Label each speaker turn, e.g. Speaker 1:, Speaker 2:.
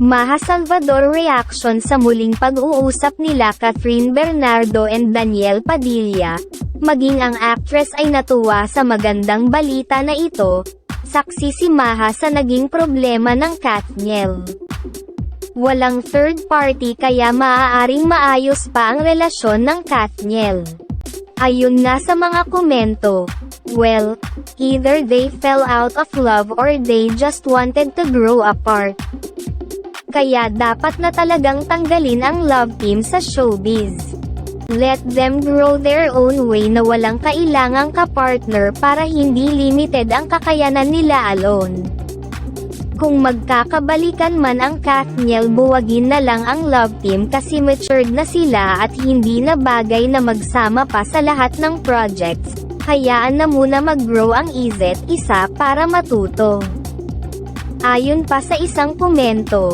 Speaker 1: Maha Salvador reaction sa muling pag-uusap nila Catherine Bernardo and Daniel Padilla. Maging ang actress ay natuwa sa magandang balita na ito. Saksi si Maha sa naging problema ng Katniel. Walang third party kaya maaaring maayos pa ang relasyon ng Katniel. Ayun nga sa mga komento. Well, either they fell out of love or they just wanted to grow apart. Kaya dapat na talagang tanggalin ang love team sa showbiz. Let them grow their own way na walang kailangang kapartner para hindi limited ang kakayanan nila alone. Kung magkakabalikan man ang Katniel, buwagin na lang ang love team kasi matured na sila at hindi na bagay na magsama pa sa lahat ng projects. Hayaan na muna mag-grow ang isa't isa para matuto. Ayon pa sa isang komento,